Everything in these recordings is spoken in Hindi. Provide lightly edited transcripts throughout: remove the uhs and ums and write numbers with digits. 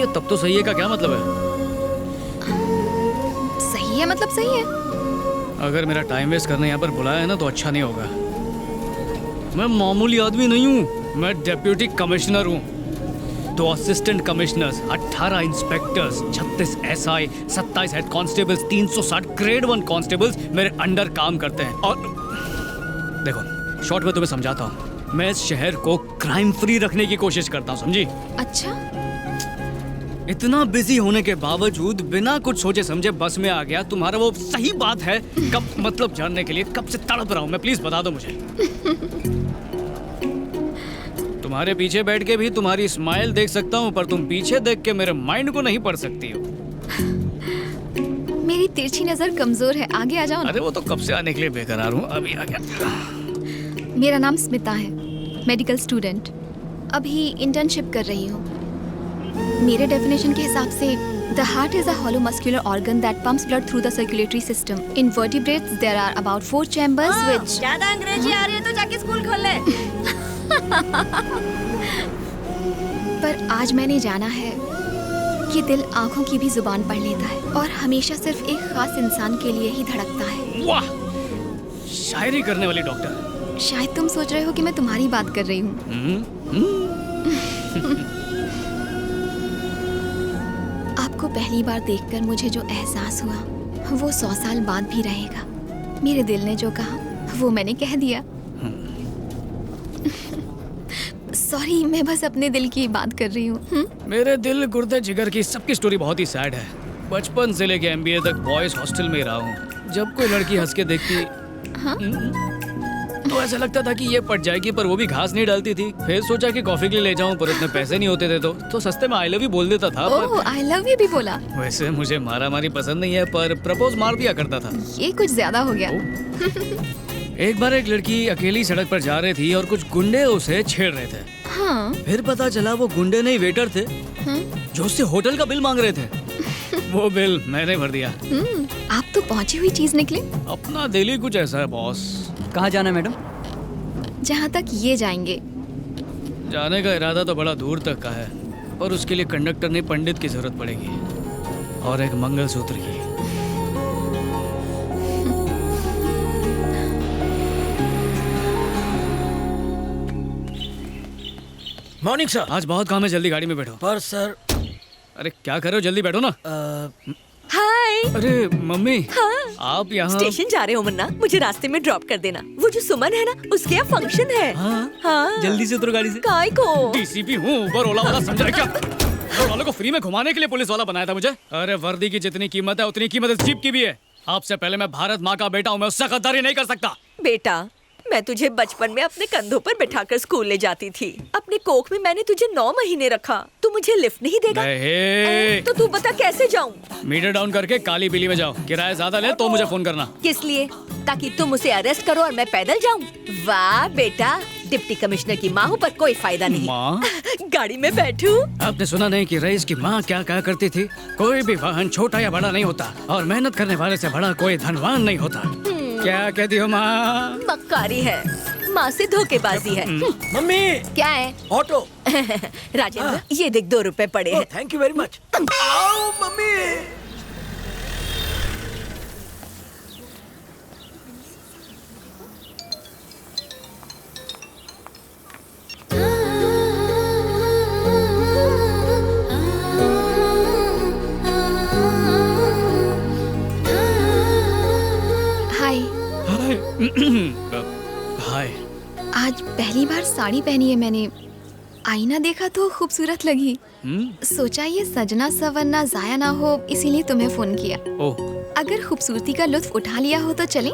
है तब तो सही है का क्या मतलब है? सही है मतलब सही है। अगर मेरा टाइम वेस्ट करने यहाँ पर बुलाया है ना तो अच्छा नहीं होगा। मैं मामूली आदमी नहीं हूँ, मैं डेप्यूटी कमिश्नर हूँ। 2 assistant commissioners, 18 inspectors, 36 SI, 27 head constables, 360 grade 1 constables मेरे अंडर काम करते हैं। और देखो शॉर्ट में तुम्हें समझाता हूँ, मैं इस शहर को क्राइम फ्री रखने की कोशिश करता हूँ, समझी? अच्छा, इतना बिजी होने के बावजूद बिना कुछ सोचे समझे बस में आ गया। तुम्हारा वो सही बात है कब मतलब जानने के लिए कब से तड़प रहा हूँ मैं, प्लीज बता दो मुझे। तुम्हारे पीछे बैठ के भी तुम्हारी स्माइल देख सकता हूँ, पर तुम पीछे देख के मेरे माइंड को नहीं पढ़ सकती हो। मेरी तिरछी नजर कमजोर है, आगे आ जाओ ना। अरे वो तो कब से आने के लिए बेकरार हूँ, अभी आ गया। मेरा नाम स्मिता है, मेडिकल स्टूडेंट, अभी इंटर्नशिप कर रही हूँ। मेरे डेफिनेशन के हिसाब से the heart is a hollow muscular organ that pumps blood through the circulatory system. In vertebrates there are about 4 chambers which ज्यादा अंग्रेजी आ रही है तो जाके स्कूल खोल ले। पर आज मैंने जाना है कि दिल आंखों की भी जुबान पढ़ लेता है और हमेशा सिर्फ एक खास इंसान के लिए ही धड़कता है। वाह, शायरी करने वाली डॉक्टर। शायद तुम सोच रहे हो कि मैं तुम्हारी बात कर रही हूँ। आपको पहली बार देखकर मुझे जो एहसास हुआ वो 100 साल बाद भी रहेगा। मेरे दिल ने जो कहा वो मैंने कह दिया। सॉरी, मैं बस अपने दिल की बात कर रही हूँ। मेरे दिल गुर्दे जिगर की सबकी स्टोरी बहुत ही सैड है। बचपन से लेके MBA तक बॉयज हॉस्टल में रहा हूँ। जब कोई लड़की हंस के देखती तो ऐसा लगता था कि ये पट जाएगी, पर वो भी घास नहीं डालती थी। फिर सोचा कि कॉफी के लिए ले जाऊं, पर उतने पैसे नहीं होते थे तो सस्ते में आई लव यू बोल देता था। ओह, आई लव यू भी बोला? वैसे मुझे मारा मारी पसंद नहीं है, पर प्रपोज मार दिया करता था। ये कुछ ज्यादा हो गया। एक बार एक लड़की अकेली सड़क पर जा रही थी और कुछ गुंडे उसे छेड़ रहे थे। हाँ। फिर पता चला वो गुंडे नहीं वेटर थे, जो उससे होटल का बिल मांग रहे थे। वो बिल मैंने भर दिया। आप तो पहुंची हुई चीज निकले। अपना दिल ही कुछ ऐसा है बॉस। कहाँ जाना है मैडम? जहाँ तक ये जाएंगे। जाने का इरादा तो बड़ा दूर तक का है, पर उसके लिए कंडक्टर नहीं पंडित की जरूरत पड़ेगी, और एक मंगलसूत्र की। Morning sir. आज बहुत काम है, जल्दी गाड़ी में बैठो। पर सर। अरे क्या कर रहे हो, जल्दी बैठो ना। हाय। अरे मम्मी। हाँ। आप यहाँ? स्टेशन जा रहे हो मुन्ना, मुझे रास्ते में ड्रॉप कर देना। वो जो सुमन है ना, उसके यहाँ फंक्शन है। हाँ। जल्दी से उतरो गाड़ी से। काय को? DCP हूँ, उबर ओला वाला समझा है क्या? उबर वालों को फ्री में घुमाने के लिए पुलिस वाला बनाया था मुझे। अरे वर्दी की जितनी कीमत है उतनी कीमत इस जीप की भी है। आपसे पहले मैं भारत माँ का बेटा हूँ, मैं उससे गद्दारी नहीं कर सकता। बेटा, मैं तुझे बचपन में अपने कंधों पर बिठाकर स्कूल ले जाती थी। अपने कोख में मैंने तुझे 9 महीने रखा। तू मुझे लिफ्ट नहीं देगा? नहीं। तो तू बता कैसे जाऊं? मीटर डाउन करके काली बिल्ली में जाओ। किराया ज्यादा ले तो मुझे फोन करना। किस लिए? ताकि तुम उसे अरेस्ट करो और मैं पैदल जाऊं? वाह बेटा, डिप्टी कमिश्नर की माँ हूँ पर कोई फायदा नहीं। माँ? गाड़ी में बैठू। आपने सुना नहीं कि रईस की माँ क्या कहा करती थी? कोई भी वाहन छोटा या बड़ा नहीं होता, और मेहनत करने वाले से बड़ा कोई धनवान नहीं होता। क्या कहती हो माँ? मक्कारी है, माँ से धोखेबाजी है। मम्मी। क्या है? ऑटो। राजेंद्र, ये देख 2 रुपए पड़े हैं। Thank you very much. आओ मम्मी। हाय। हाय। आज पहली बार साड़ी पहनी है मैंने। आईना देखा तो खूबसूरत लगी। सोचा ये सजना सवरना जाया ना हो, इसीलिए तुम्हें फोन किया। ओह। अगर खूबसूरती का लुत्फ उठा लिया हो तो चलें?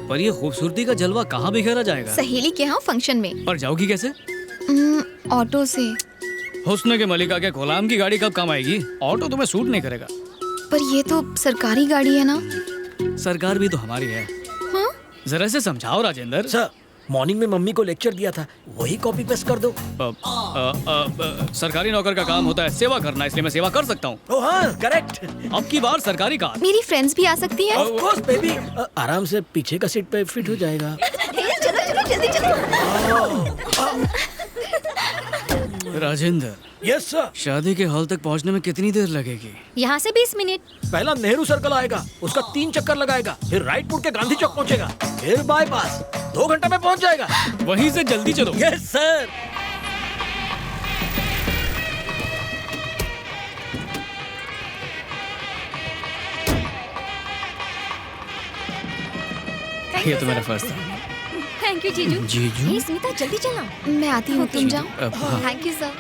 पर ये खूबसूरती का जलवा कहाँ बिखेरा जाएगा? सहेली के यहाँ फंक्शन में। पर जाओगी कैसे? ऑटो से। हुस्न के मलिका के गुलाम की गाड़ी कब काम आएगी? ऑटो तुम्हें सूट नहीं करेगा। पर ये तो सरकारी गाड़ी है ना। सरकार भी तो हमारी है। हाँ? जरा से समझाओ राजेंद्र। सर, मॉर्निंग में मम्मी को लेक्चर दिया था, वही कॉपी पेस्ट कर दो। सरकारी नौकर का काम होता है सेवा करना, इसलिए मैं सेवा कर सकता हूँ। ओह हाँ, करेक्ट। अब की बार सरकारी कार। मेरी फ्रेंड्स भी आ सकती हैं। Of course baby. आराम से पीछे का सीट पे फिट हो जाएगा। चलो चलो जल्दी चलो। Rajendra, yes sir. शादी के हॉल तक पहुंचने में कितनी देर लगेगी? यहाँ से 20 मिनट। पहला नेहरू सर्कल आएगा, उसका 3 चक्कर लगाएगा, फिर राइट मुड़ के गांधी चौक पहुंचेगा, फिर बाईपास। 2 घंटे में पहुंच जाएगा। वहीं से जल्दी चलो। Yes sir. ये तो मेरा फर्स्ट था। थैंक यू जीजू। जीजू? हे स्मिता जल्दी चला। मैं आती हूँ, तुम जाओ। हाँ। Thank you sir.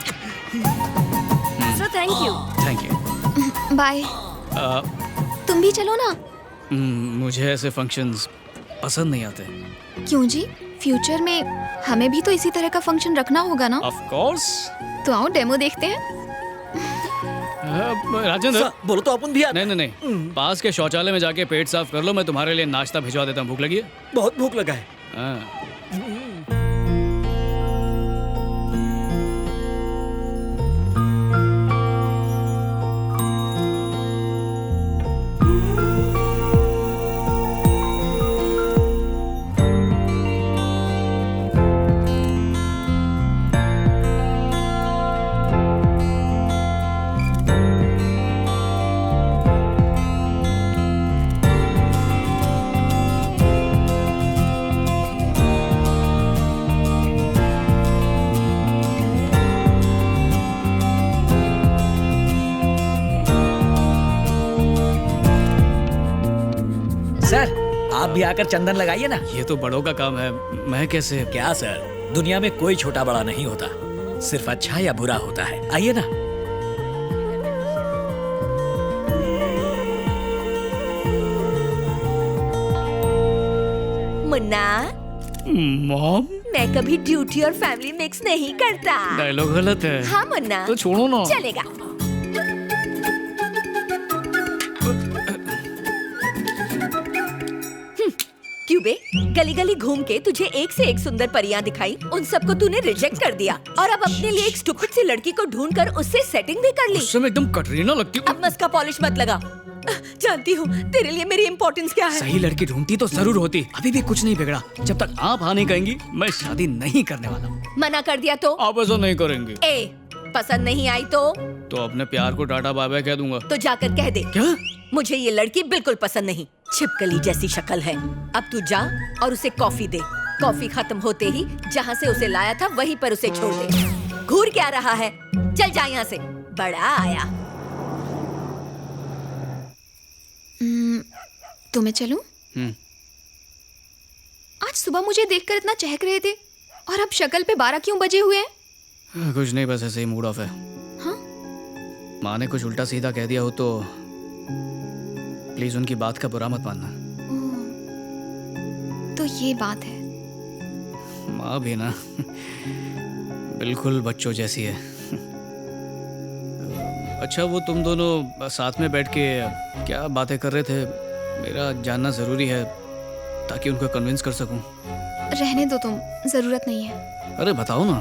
Sir thank you. Thank you. Bye. तुम भी चलो ना। मुझे ऐसे फंक्शंस पसंद नहीं आते। क्यों जी? फ्यूचर में हमें भी तो इसी तरह का फंक्शन रखना होगा ना। Of course. तो आओ डेमो देखते हैं। राजेंद्र, सर, बोलो तो अपन भी आते। नहीं नहीं नहीं, पास के शौचालय में जाके पेट साफ कर लो, मैं तुम्हारे लिए नाश्ता भिजवा देता हूँ। भूख लगी है? बहुत भूख लगा है। हाँ। सर, आप भी आकर चंदन लगाइए ना। ये तो बड़ों का काम है, मैं कैसे? क्या सर, दुनिया में कोई छोटा बड़ा नहीं होता, सिर्फ अच्छा या बुरा होता है। आइए ना। मुन्ना, मॉम, मैं कभी ड्यूटी और फैमिली मिक्स नहीं करता। डायलॉग गलत है। हाँ मुन्ना, तो छोड़ो ना। चलेगा। क्यों बे? गली गली घूम के तुझे एक से एक सुंदर परियां दिखाई, उन सबको तूने रिजेक्ट कर दिया और अब अपने लिए एक स्टूपिड सी लड़की को ढूंढ कर उससे सेटिंग भी कर ली। उस समय एकदम कटरीना लगती हूँ। अब मस्का पॉलिश मत लगा। जानती हूँ तेरे लिए मेरी इम्पोर्टेंस क्या है। सही लड़की ढूंढती तो जरूर होती। अभी भी कुछ नहीं बिगड़ा। जब तक आप हाँ नहीं कहेंगी, मैं शादी नहीं करने वाला। मना कर दिया तो? आप ऐसा नहीं करेंगे। ए, पसंद नहीं आई तो अपने प्यार को टाटा बाय बाय कह दूंगा। तो जाकर कह दे, क्या? मुझे ये लड़की बिल्कुल पसंद नहीं, छिपकली जैसी शक्ल है। अब तू जा और उसे कॉफी दे। कॉफी खत्म होते ही जहाँ से उसे लाया था वहीं पर उसे छोड़ दे। घूर क्या रहा है? चल जा यहाँ से, बड़ा आया। तो मैं चलूं? आज सुबह मुझे देखकर इतना चहक रहे थे और अब शक्ल पे 12 क्यों बजे हुए हैं? कुछ नहीं, बस ऐसे ही मूड ऑफ है। हाँ? माँ ने कुछ उल्टा सीधा कह दिया हो तो प्लीज उनकी बात का बुरा मत मानना। तो ये बात है। माँ भी ना बिल्कुल बच्चों जैसी है। अच्छा, वो तुम दोनों साथ में बैठ के क्या बातें कर रहे थे? मेरा जानना जरूरी है ताकि उनको कन्विंस कर सकूं। रहने दो तुम, जरूरत नहीं है। अरे बताओ ना।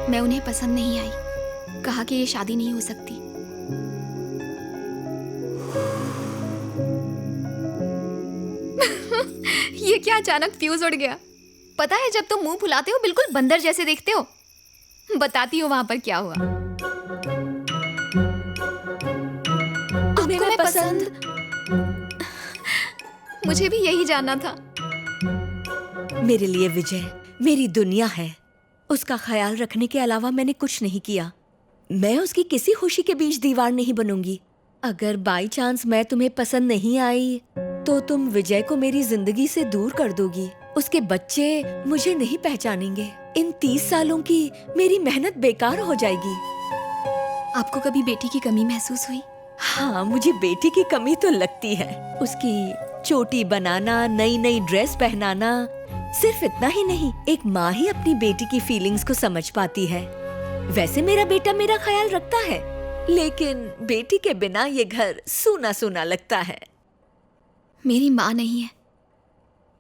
मैं उन्हें पसंद नहीं आई, कहा कि ये शादी नहीं हो सकती। ये क्या अचानक फ्यूज उड़ गया? पता है जब तुम मुंह फुलाते हो बिल्कुल बंदर जैसे दिखते हो। बताती हूँ वहां पर क्या हुआ। तुम्हें मैं पसंद? मुझे भी यही जानना था। मेरे लिए विजय मेरी दुनिया है। उसका ख्याल रखने के अलावा मैंने कुछ नहीं किया। मैं उसकी किसी खुशी के बीच दीवार नहीं बनूंगी। अगर बाई चांस मैं तुम्हें पसंद नहीं आई तो तुम विजय को मेरी जिंदगी से दूर कर दोगी। उसके बच्चे मुझे नहीं पहचानेंगे। इन 30 सालों की मेरी मेहनत बेकार हो जाएगी। आपको कभी बेटी की कमी महसूस हुई? हाँ, मुझे बेटी की कमी तो लगती है। उसकी चोटी बनाना, नई नई ड्रेस पहनाना। सिर्फ इतना ही नहीं, एक माँ ही अपनी बेटी की फीलिंग्स को समझ पाती है। वैसे मेरा बेटा मेरा ख्याल रखता है, लेकिन बेटी के बिना ये घर सूना सूना लगता है। मेरी माँ नहीं है,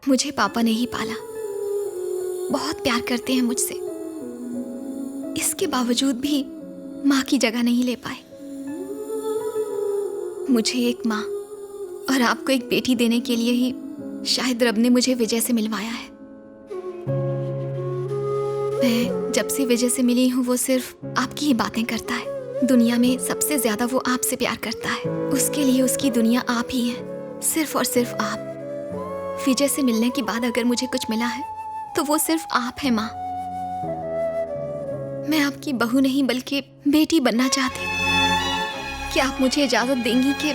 मुझे पापा ने ही पाला। बहुत प्यार करते हैं मुझसे, इसके बावजूद भी माँ की जगह नहीं ले पाए। मुझे एक माँ और आपको एक बेटी देने के लिए ही शायद रब ने मुझे विजय से मिलवाया है। मैं जब से विजय से मिली हूँ वो सिर्फ आपकी ही बातें करता है। दुनिया में सबसे ज्यादा वो आपसे प्यार करता है। उसके लिए उसकी दुनिया आप ही है, सिर्फ और सिर्फ आप। विजय से मिलने के बाद अगर मुझे कुछ मिला है तो वो सिर्फ आप है माँ। मैं आपकी बहू नहीं बल्कि बेटी बनना चाहती। क्या आप मुझे इजाजत देंगी कि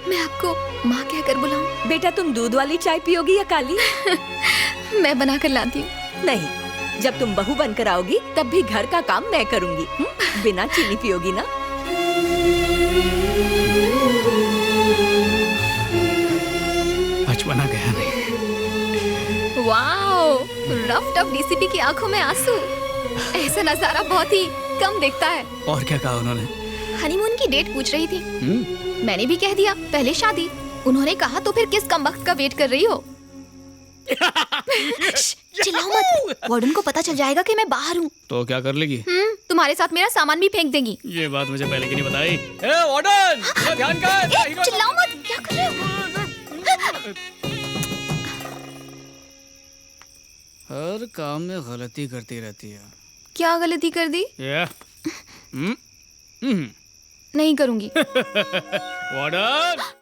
मैं आपको माँ कहकर बुलाऊं? बेटा तुम दूध वाली चाय पियोगी या काली? मैं बना कर लाती हूँ। नहीं, जब तुम बहू बनकर आओगी तब भी घर का काम मैं करूंगी। बिना चीनी पियोगी ना? बचपना गया नहीं। वाओ, रफ टफ डीसीपी की आंखों में आंसू। ऐसा नजारा बहुत ही कम दिखता है। और क्या कहा उन्होंने? हनीमून की डेट पूछ रही थी। मैंने भी कह दिया पहले शादी। उन्होंने कहा तो फिर किस कमबख्त का वेट कर रही हो? चिल्लाओ मत, वार्डन को पता चल जाएगा कि मैं बाहर हूँ। तो क्या कर लेगी? तुम्हारे साथ मेरा सामान भी फेंक देंगी। ये बात मुझे पहले क्यों नहीं बताई? ए वार्डन, थोड़ा ध्यान कर। चिल्लाओ मत, क्या कर रहे हो? हर काम में गलती करती रहती है। क्या गलती कर दी? नहीं करूंगी। वार्डन